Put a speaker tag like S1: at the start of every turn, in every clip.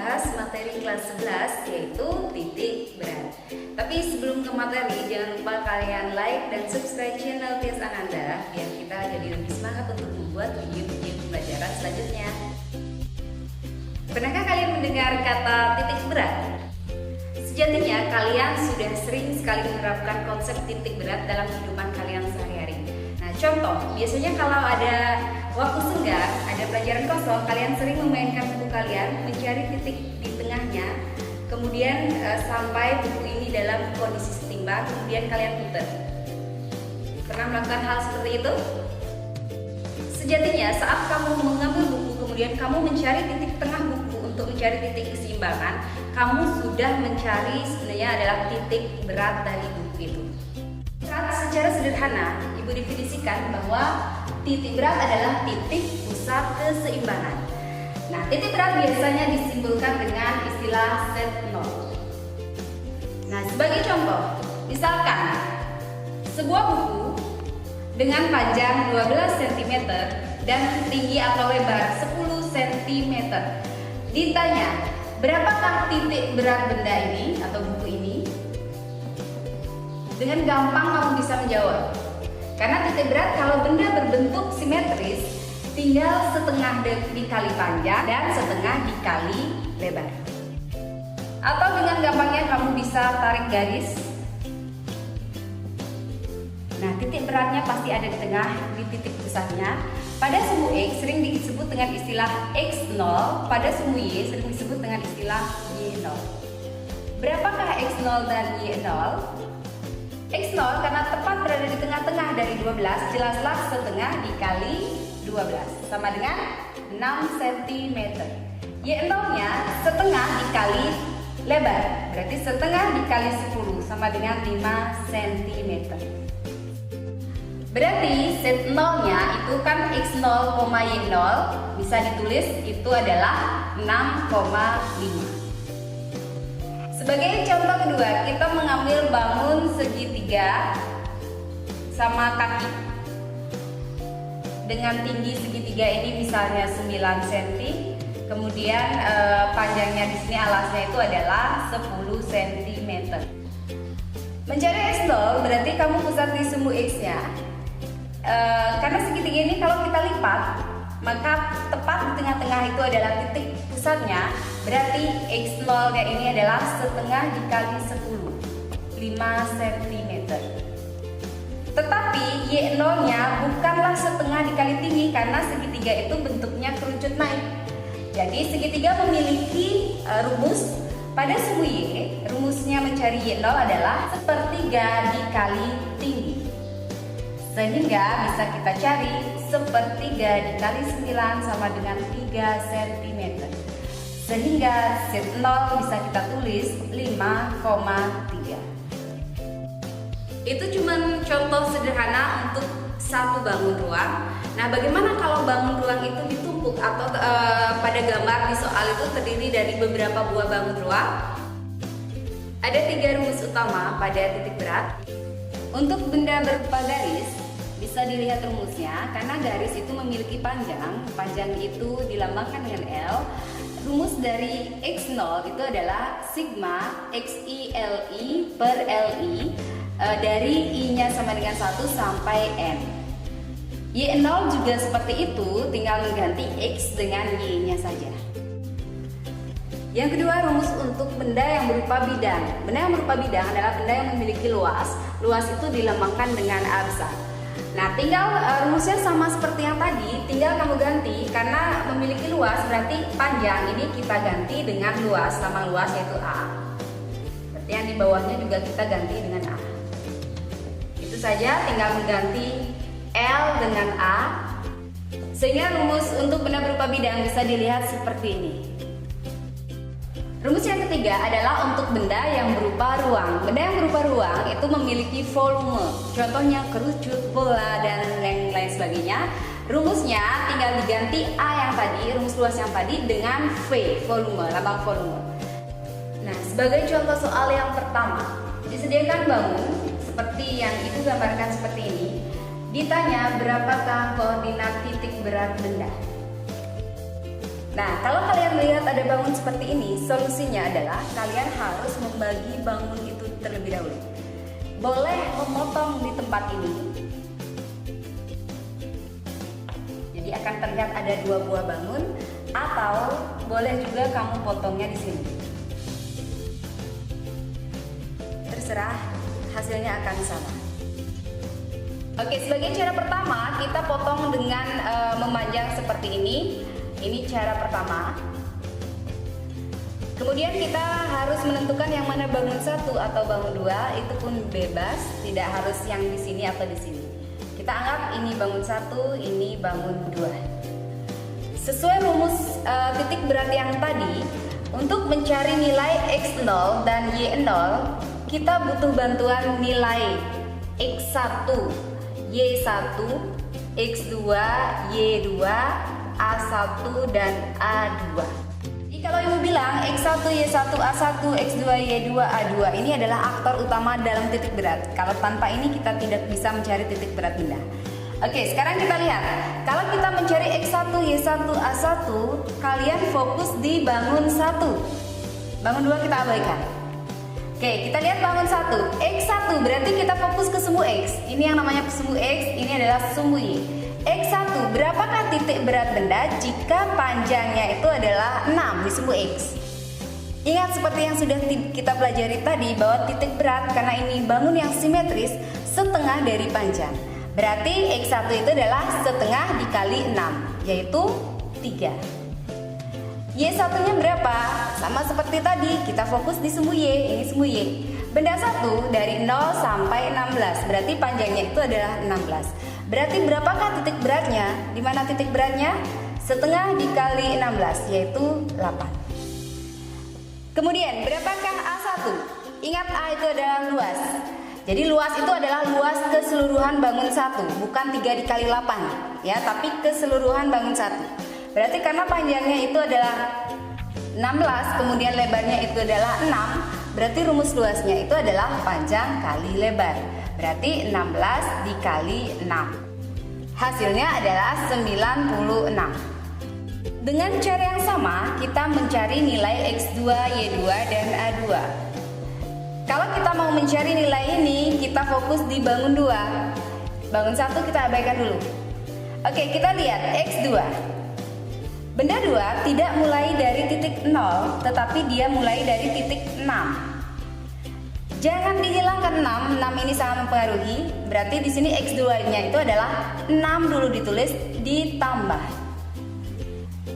S1: membahas materi kelas 11 yaitu titik berat. Tapi sebelum ke materi, jangan lupa kalian like dan subscribe channel Tias Ananda biar kita jadi lebih semangat untuk membuat video-video pembelajaran selanjutnya. Pernahkah kalian mendengar kata titik berat? Sejatinya kalian sudah sering sekali menerapkan konsep titik berat dalam kehidupan kalian sehari-hari. Nah, contoh, biasanya kalau ada waktu senggang, ada pelajaran kosong, kalian sering memainkan buku kalian, mencari titik di tengahnya, kemudian sampai buku ini dalam kondisi setimbang, kemudian kalian putar. Pernah melakukan hal seperti itu? Sejatinya saat kamu mengambil buku, kemudian kamu mencari titik tengah buku untuk mencari titik keseimbangan, kamu sudah mencari sebenarnya adalah titik berat dari buku itu. Secara sederhana, Ibu definisikan bahwa titik berat adalah titik pusat keseimbangan. Nah, titik berat biasanya disimbolkan dengan istilah set nol. Nah, sebagai contoh, misalkan sebuah buku dengan panjang 12 cm dan tinggi atau lebar 10 cm. Ditanya, berapakah titik berat benda ini atau buku ini? Dengan gampang kamu bisa menjawab. Karena titik berat kalau benda berbentuk simetris, tinggal setengah dikali panjang dan setengah dikali lebar. Atau dengan gampangnya kamu bisa tarik garis. Nah, titik beratnya pasti ada di tengah, di titik pusatnya. Pada sumbu X sering disebut dengan istilah X0, pada sumbu Y sering disebut dengan istilah Y0. Berapakah X0 dan Y0? X0 karena tepat berada di tengah-tengah dari 12, jelaslah setengah dikali 12 sama dengan 6 cm. Y0-nya setengah dikali lebar, berarti setengah dikali 10 sama dengan 5 cm. Berarti set 0-nya itu kan X0, Y0 bisa ditulis itu adalah 6,5. Sebagai contoh kedua, kita mengambil bangun segitiga sama kaki. Dengan tinggi segitiga ini misalnya 9 cm, kemudian panjangnya di sini alasnya itu adalah 10 cm. Mencari X0 berarti kamu pusat di sumbu X-nya. Karena segitiga ini kalau kita lipat, maka tepat di tengah-tengah itu adalah titik pusatnya. Berarti X0-nya ini adalah setengah dikali 10, 5 cm. Tetapi Y0-nya bukanlah setengah dikali tinggi karena segitiga itu bentuknya kerucut naik. Jadi segitiga memiliki rumus pada sumbu Y. Rumusnya mencari Y0 adalah sepertiga dikali tinggi. Sehingga bisa kita cari sepertiga dikali 9 sama dengan 3 cm. Sehingga set 0 bisa kita tulis 5,3. Itu cuma contoh sederhana untuk satu bangun ruang. Nah, bagaimana kalau bangun ruang itu ditumpuk atau pada gambar di soal itu terdiri dari beberapa buah bangun ruang? Ada 3 rumus utama pada titik berat. Untuk benda berupa garis, bisa dilihat rumusnya karena garis itu memiliki panjang. Panjang itu dilambangkan dengan L. Rumus dari X0 itu adalah sigma XI/LI per LI dari I-nya sama dengan 1 sampai N. Y0 juga seperti itu, tinggal mengganti X dengan Y-nya saja. Yang kedua, rumus untuk benda yang berupa bidang. Benda yang berupa bidang adalah benda yang memiliki luas. Luas itu dilambangkan dengan A besar. Nah, tinggal rumusnya sama seperti yang tadi, tinggal kamu ganti karena memiliki luas berarti panjang ini kita ganti dengan luas, sama luas yaitu A. Berarti yang di bawahnya juga kita ganti dengan A. Itu saja, tinggal mengganti L dengan A. Sehingga rumus untuk benda berupa bidang bisa dilihat seperti ini. Rumus yang ketiga adalah untuk benda yang berupa ruang. Benda yang berupa ruang itu memiliki volume. Contohnya kerucut, bola, dan lain-lain sebagainya. Rumusnya tinggal diganti A yang tadi, rumus luas yang tadi dengan V, volume, lambang volume. Nah, sebagai contoh soal yang pertama, disediakan bangun seperti yang Ibu gambarkan seperti ini. Ditanya berapakah koordinat titik berat benda. Nah, kalau kalian melihat ada bangun seperti ini, solusinya adalah kalian harus membagi bangun itu terlebih dahulu. Boleh memotong di tempat ini. Jadi akan terlihat ada 2 buah bangun, atau boleh juga kamu potongnya di sini. Terserah, hasilnya akan sama. Oke, sebagai cara pertama kita potong dengan memanjang seperti ini. Ini cara pertama. Kemudian kita harus menentukan yang mana bangun 1 atau bangun 2, itu pun bebas, tidak harus yang di sini atau di sini. Kita anggap ini bangun 1, ini bangun 2. Sesuai rumus titik berat yang tadi, untuk mencari nilai X0 dan Y0, kita butuh bantuan nilai X1, Y1, X2, Y2, A1, dan A2. Jadi kalau ibu bilang X1, Y1, A1, X2, Y2, A2 ini adalah aktor utama dalam titik berat. Kalau tanpa ini kita tidak bisa mencari titik berat benda. Oke, sekarang kita lihat. Kalau kita mencari X1, Y1, A1, kalian fokus di bangun 1. Bangun 2 kita abaikan. Oke, kita lihat bangun 1. X1 berarti kita fokus ke sumbu X. Ini yang namanya sumbu X, ini adalah sumbu Y. X1, berapakah titik berat benda jika panjangnya itu adalah 6 di sumbu X? Ingat seperti yang sudah kita pelajari tadi, bahwa titik berat karena ini bangun yang simetris setengah dari panjang. Berarti X1 itu adalah setengah dikali 6, yaitu 3. Y1-nya berapa? Sama seperti tadi, kita fokus di sumbu Y, ini sumbu Y. Benda 1 dari 0 sampai 16, berarti panjangnya itu adalah 16. Berarti berapakah titik beratnya? Di mana titik beratnya? Setengah dikali 16, yaitu 8. Kemudian, berapakah A1? Ingat A itu adalah luas. Jadi luas itu adalah luas keseluruhan bangun 1, bukan 3 dikali 8, ya, tapi keseluruhan bangun 1. Berarti karena panjangnya itu adalah 16, kemudian lebarnya itu adalah 6, berarti rumus luasnya itu adalah panjang kali lebar. Berarti 16 dikali 6. Hasilnya adalah 96. Dengan cara yang sama, kita mencari nilai X2, Y2, dan A2. Kalau kita mau mencari nilai ini, kita fokus di bangun 2. Bangun 1 kita abaikan dulu. Oke, kita lihat X2. Benda 2 tidak mulai dari titik 0, tetapi dia mulai dari titik 6. Jangan dihilangkan 6 ini sangat mempengaruhi. Berarti di sini X2-nya itu adalah 6 dulu ditulis, ditambah.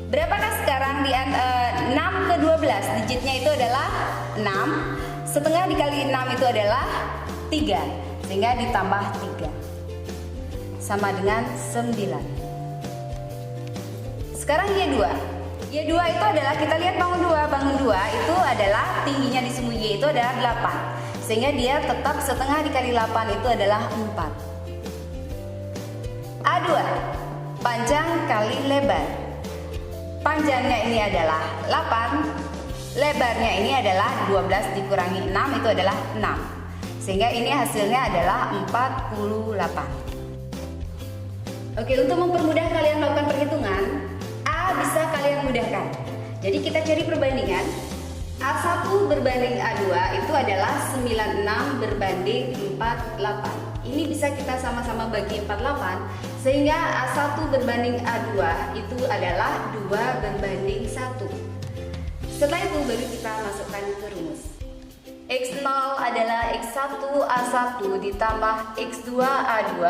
S1: Berapakah sekarang di 6 ke 12? Digitnya itu adalah 6. Setengah dikali 6 itu adalah 3. Sehingga ditambah 3. Sama dengan 9. Sekarang Y2. Y2 itu adalah, kita lihat bangun 2. Bangun 2 itu adalah tingginya di sumbu Y itu adalah 8. Sehingga dia tetap setengah dikali 8 itu adalah 4. A2, panjang kali lebar. Panjangnya ini adalah 8, lebarnya ini adalah 12 dikurangi 6 itu adalah 6. Sehingga ini hasilnya adalah 48. Oke, untuk mempermudah kalian melakukan perhitungan, A bisa kalian mudahkan. Jadi kita cari perbandingan. A1 berbanding A2 itu adalah 96 berbanding 48. Ini bisa kita sama-sama bagi 48, sehingga A1 berbanding A2 itu adalah 2 berbanding 1. Setelah itu baru kita masukkan ke rumus. X0 adalah X1 A1 ditambah X2 A2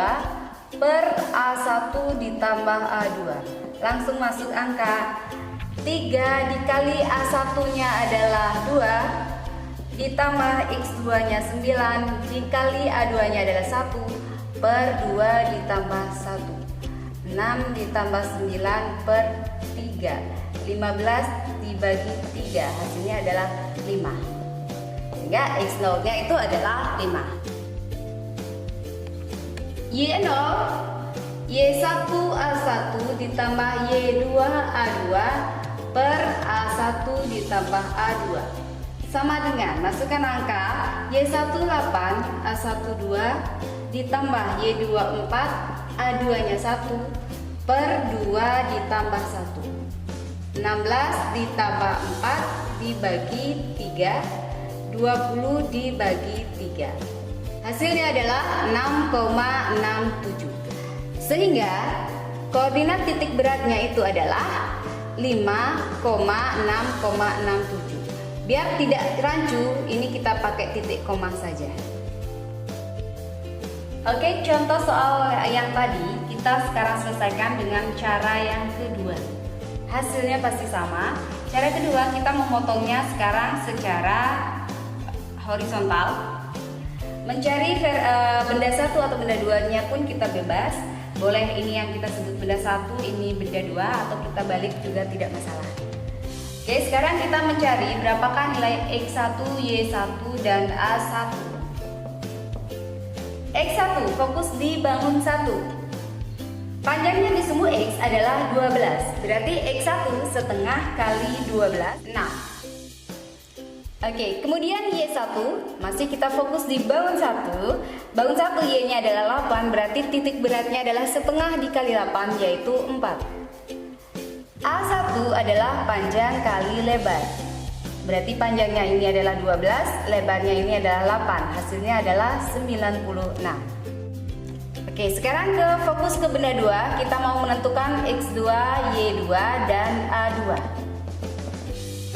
S1: per A1 ditambah A2. Langsung masuk angka. 3 dikali A1-nya adalah 2, ditambah X2-nya 9, dikali A2-nya adalah 1, per 2 ditambah 1. 6 ditambah 9 per 3. 15 dibagi 3, hasilnya adalah 5. Sehingga X0-nya itu adalah 5. Y0, Y1 A1 ditambah Y2 A2 per A1 ditambah A2 sama dengan masukkan angka Y1 8, A1 2 ditambah Y2 4, A2 nya 1 per 2 ditambah 1. 16 ditambah 4 dibagi 3, 20 dibagi 3. Hasilnya adalah 6,67. Sehingga koordinat titik beratnya itu adalah 5,6,67. Biar tidak rancu, ini kita pakai titik koma saja. Oke, contoh soal yang tadi kita sekarang selesaikan dengan cara yang kedua. Hasilnya pasti sama. Cara kedua, kita memotongnya sekarang secara horizontal. Mencari benda satu atau benda duanya pun kita bebas. Boleh ini yang kita sebut benda satu, ini benda dua, atau kita balik juga tidak masalah. Oke, sekarang kita mencari berapakah nilai X1, Y1, dan A1. X1, fokus di bangun 1. Panjangnya di sumbu X adalah 12, berarti X1 setengah kali 12, 6. Oke, kemudian Y1, masih kita fokus di bangun 1. Bangun 1 Y-nya adalah 8, berarti titik beratnya adalah setengah dikali 8, yaitu 4. A1 adalah panjang kali lebar. Berarti panjangnya ini adalah 12, lebarnya ini adalah 8, hasilnya adalah 96. Oke, sekarang fokus ke benda 2. Kita mau menentukan X2, Y2, dan A2.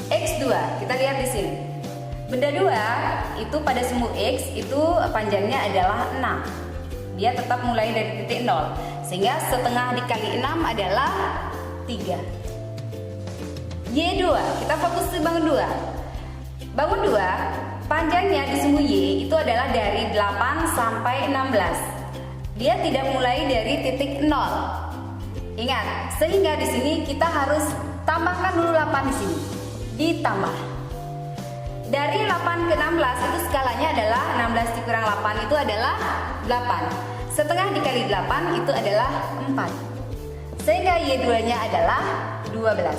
S1: X2, kita lihat di sini. Benda 2 itu pada sumbu X itu panjangnya adalah 6. Dia tetap mulai dari titik 0. Sehingga setengah dikali 6 adalah 3. Y2, kita fokus di bangun 2. Bangun 2, panjangnya di sumbu Y itu adalah dari 8 sampai 16. Dia tidak mulai dari titik 0. Ingat, sehingga di sini kita harus tambahkan dulu 8 di sini. Ditambah. Dari 8 ke 16 itu skalanya adalah 16 dikurang 8 itu adalah 8. Setengah dikali 8 itu adalah 4. Sehingga Y2-nya adalah 12.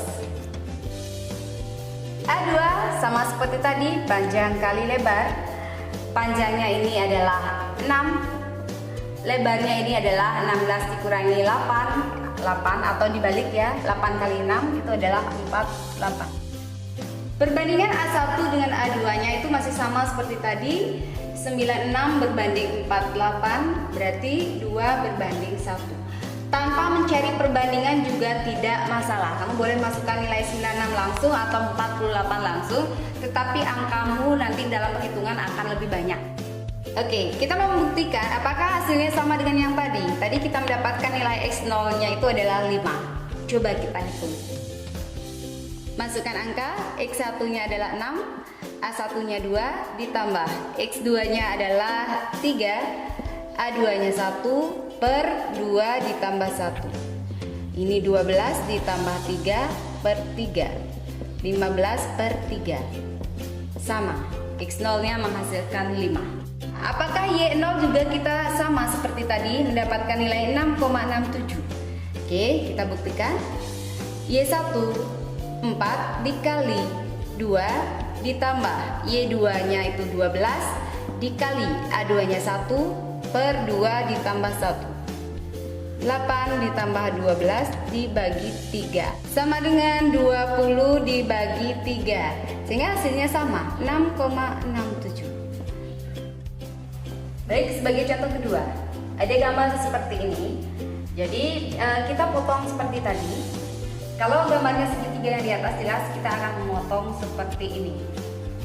S1: A2 sama seperti tadi, panjang kali lebar. Panjangnya ini adalah 6. Lebarnya ini adalah 16 dikurangi 8 atau dibalik ya, 8 kali 6 itu adalah 48. Perbandingan A1 dengan A2 nya itu masih sama seperti tadi, 96 berbanding 48, berarti 2 berbanding 1. Tanpa mencari perbandingan juga tidak masalah. Kamu boleh masukkan nilai 96 langsung atau 48 langsung, tetapi angkamu nanti dalam perhitungan akan lebih banyak. Oke, kita mau membuktikan apakah hasilnya sama dengan yang tadi. Tadi kita mendapatkan nilai X0-nya itu adalah 5. Coba kita hitung. Masukkan angka, X1-nya adalah 6, A1-nya 2, ditambah X2-nya adalah 3, A2-nya 1, per 2 ditambah 1. Ini 12 ditambah 3 per 3, 15 per 3. Sama, X0-nya menghasilkan 5. Apakah Y0 juga kita sama seperti tadi, mendapatkan nilai 6,67? Oke, kita buktikan. Y1 4 dikali 2 ditambah Y2-nya itu 12 dikali A2-nya 1 per 2 ditambah 1. 8 ditambah 12 dibagi 3 sama dengan 20 dibagi 3, sehingga hasilnya sama, 6,67. Baik, sebagai contoh kedua, ada gambar seperti ini. Jadi kita potong seperti tadi. Kalau gambarnya segitiga yang di atas, jelas kita akan memotong seperti ini.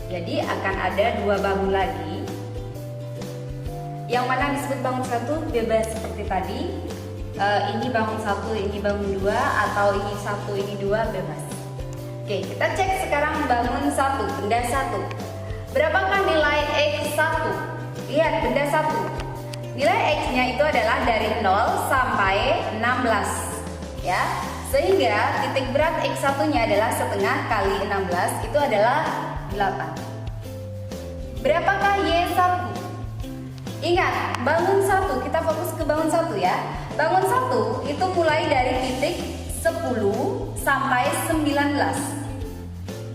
S1: Jadi akan ada 2 bangun lagi. Yang mana disebut bangun 1 bebas seperti tadi. Ini bangun 1, ini bangun 2, atau ini 1, ini 2, bebas. Oke, kita cek sekarang bangun 1, benda 1. Berapakah nilai X1? Lihat benda 1. Nilai X-nya itu adalah dari 0 sampai 16. Ya. Sehingga titik berat X1-nya adalah setengah kali 16, itu adalah 8. Berapakah Y1? Ingat, bangun 1, kita fokus ke bangun 1 ya. Bangun 1 itu mulai dari titik 10 sampai 19.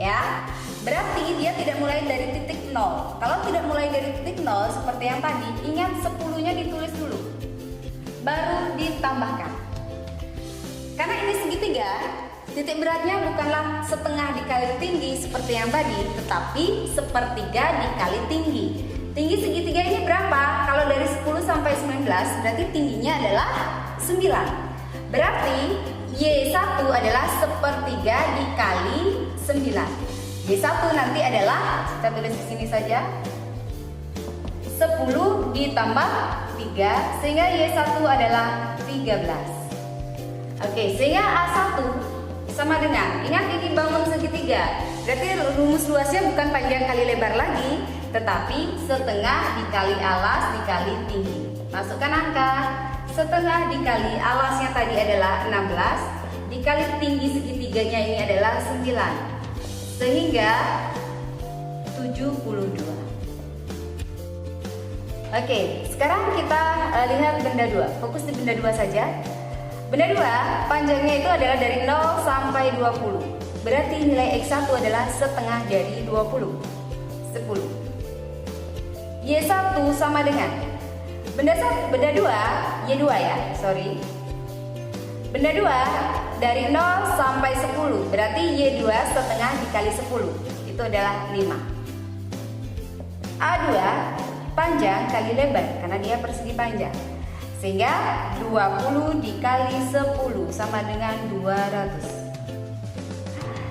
S1: Ya. Berarti dia tidak mulai dari titik 0. Kalau tidak mulai dari titik 0 seperti yang tadi, ingat 10-nya ditulis dulu. Baru ditambahkan. Karena ini segitiga, Titik beratnya bukanlah setengah dikali tinggi seperti yang tadi, tetapi sepertiga dikali tinggi. Tinggi segitiga ini berapa? Kalau dari 10 sampai 19 berarti tingginya adalah 9. Berarti Y1 adalah sepertiga dikali 9. Y1 nanti adalah, kita tulis di sini saja, 10 ditambah 3, sehingga Y1 adalah 13. Oke, sehingga A1 sama dengan, ingat ini bangun segitiga, berarti rumus luasnya bukan panjang kali lebar lagi, tetapi setengah dikali alas dikali tinggi. Masukkan angka, setengah dikali alasnya tadi adalah 16, dikali tinggi segitiganya ini adalah 9, sehingga 72. Oke, sekarang kita lihat benda 2, fokus di benda 2 saja. Benda 2, panjangnya itu adalah dari 0 sampai 20. Berarti nilai X1 adalah setengah dari 20. 10. Y1 sama dengan benda 2, Y2 ya, sorry. Benda 2 dari 0 sampai 10. Berarti Y2 setengah dikali 10. Itu adalah 5. A2 panjang kali lebar karena dia persegi panjang. Sehingga 20 dikali 10 sama dengan 200.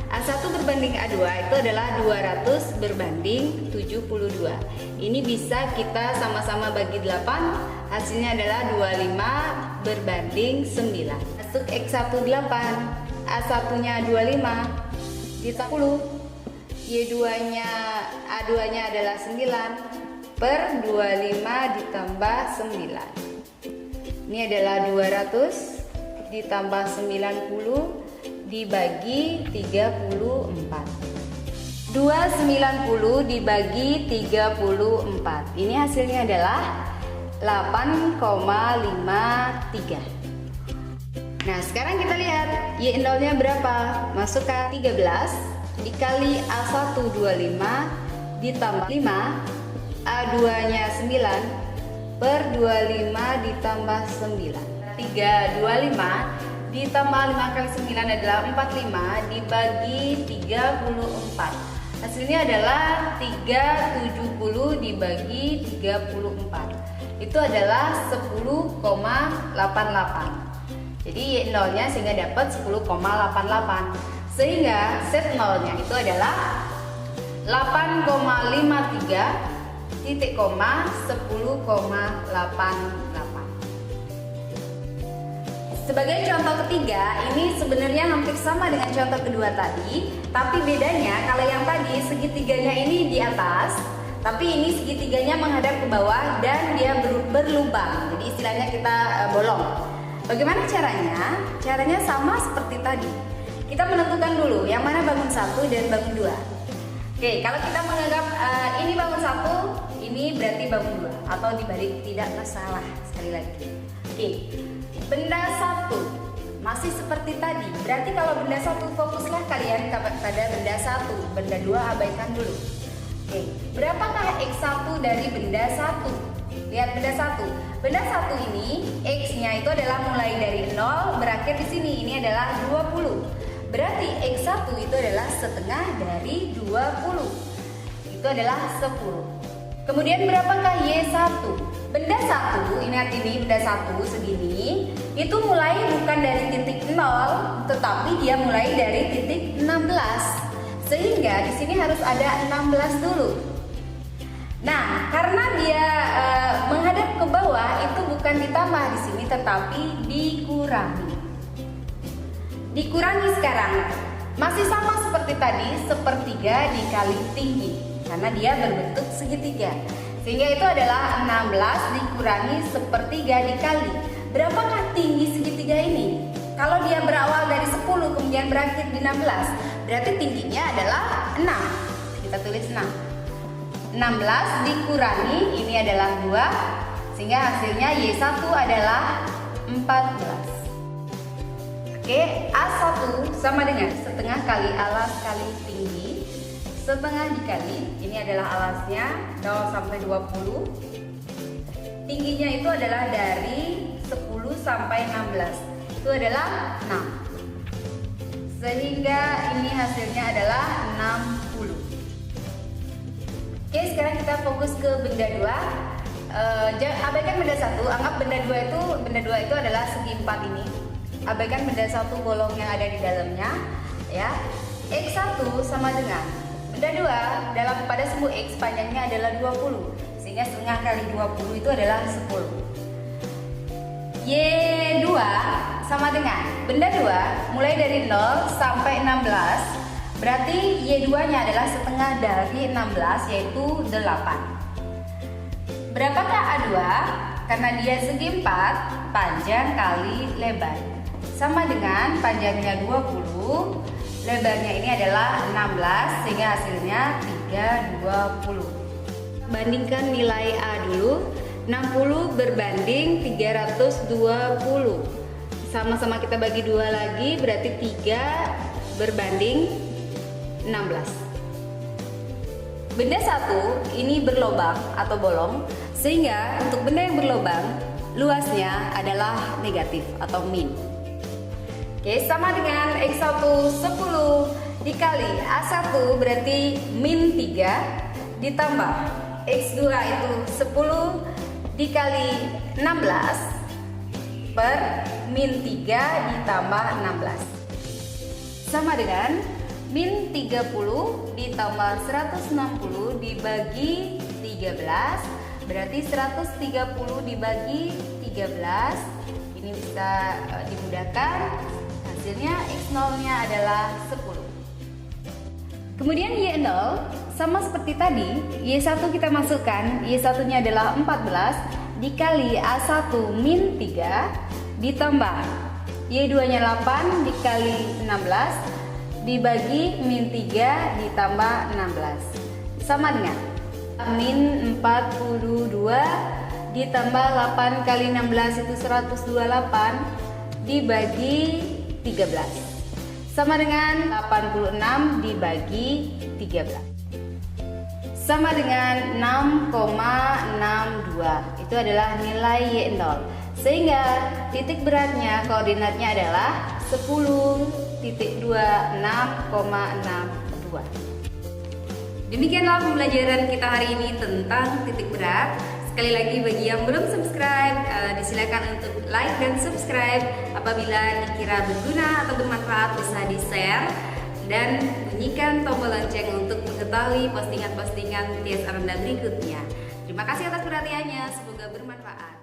S1: A1 berbanding A2 itu adalah 200 berbanding 72. Ini bisa kita sama-sama bagi 8, hasilnya adalah 25 berbanding 9. Masuk X1 8, A1-nya 25 ditambah 10, Y2-nya A2-nya adalah 9 per 25 ditambah 9. Ini adalah 200 ditambah 90 dibagi 34. 290 dibagi 34. Ini hasilnya adalah 8,53. Nah, sekarang kita lihat Y0-nya berapa? Masukkan 13 dikali A1 25 ditambah 5, A2-nya 9 per 25 ditambah 9. 325 ditambah 5 kali 9 adalah 45 dibagi 34. Hasilnya adalah 370 dibagi 34. Itu adalah 10,88. Jadi Y0-nya sehingga dapat 10,88. Sehingga set 0-nya itu adalah 8,53 titik koma 10,88. Sebagai contoh ketiga, ini sebenarnya hampir sama dengan contoh kedua tadi, tapi bedanya kalau yang tadi segitiganya ini di atas, tapi ini segitiganya menghadap ke bawah dan dia berlubang. Jadi istilahnya kita bolong. Bagaimana caranya? Caranya sama seperti tadi. Kita menentukan dulu yang mana bangun 1 dan bangun 2. Oke, kalau kita menganggap ini bangun 1, ini berarti bangun 2 atau dibalik tidak masalah. Sekali lagi. Oke, benda 1 masih seperti tadi. Berarti kalau benda 1 fokuslah kalian pada benda 1, benda 2 abaikan dulu. Oke, berapakah X1 dari benda 1? Lihat benda 1. Benda 1 ini X-nya itu adalah mulai dari 0 berakhir di sini. Ini adalah 20. Berarti X1 itu adalah setengah dari 20. Itu adalah 10. Kemudian berapakah Y1? Benda 1, ingat ini benda 1 segini, itu mulai bukan dari titik 0, tetapi dia mulai dari titik 16. Sehingga di sini harus ada 16 dulu. Nah, karena dia menghadap ke bawah itu bukan ditambah di sini tetapi dikurangi. Dikurangi sekarang masih sama seperti tadi, sepertiga dikali tinggi karena dia berbentuk segitiga. Sehingga itu adalah 16 dikurangi sepertiga dikali. Berapakah tinggi segitiga ini? Kalau dia berawal dari 10 kemudian berakhir di 16, berarti tingginya adalah 6. Kita tulis 6. 16 dikurangi ini adalah 2, sehingga hasilnya Y1 adalah 14. Oke, A1 sama dengan setengah kali alas kali tinggi. Setengah dikali, ini adalah alasnya 0 sampai 20. Tingginya itu adalah dari 10 sampai 16. Itu adalah 6. sehingga ini hasilnya adalah 60. Oke, sekarang kita fokus ke benda 2. Abaikan benda 1, anggap benda 2 itu adalah segi 4 ini. Abaikan benda 1 bolong yang ada di dalamnya, ya. X1 sama dengan benda 2 dalam pada semu X panjangnya adalah 20, sehingga setengah kali 20 itu adalah 10. Y2 sama dengan benda 2 mulai dari 0 sampai 16, berarti Y2 nya adalah setengah dari 16, yaitu 8. Berapakah A2? Karena dia segi 4, panjang kali lebar. Sama dengan panjangnya 20, lebarnya ini adalah 16, sehingga hasilnya 320. Bandingkan nilai A dulu. 60 berbanding 320. Sama-sama kita bagi 2 lagi, berarti 3 berbanding 16. Benda 1 ini berlobang atau bolong, sehingga untuk benda yang berlobang luasnya adalah negatif atau min. Oke, sama dengan X1 10 dikali A1 berarti min 3 ditambah X2 itu 10 dikali 16 per min 3 ditambah 16 sama dengan min 30 ditambah 160 dibagi 13, berarti 130 dibagi 13 ini bisa dimudahkan, hasilnya X0 nya adalah 10. Kemudian Y0 sama seperti tadi, Y1 kita masukkan, Y1 nya adalah 14 dikali A1 min 3 ditambah Y2 nya 8 dikali 16 dibagi min 3 ditambah 16 sama dengan min 42 ditambah 8 kali 16 itu 128 dibagi 13 sama dengan 86 dibagi 13 sama dengan 6,62. Itu adalah nilai Y0, sehingga titik beratnya koordinatnya adalah 10.26,62. Demikianlah pembelajaran kita hari ini tentang titik berat. Sekali lagi bagi yang belum subscribe, disilakan untuk like dan subscribe. Apabila dikira berguna atau bermanfaat bisa di-share dan bunyikan tombol lonceng untuk mengetahui postingan-postingan TS Aranda berikutnya. Terima kasih atas perhatiannya, semoga bermanfaat.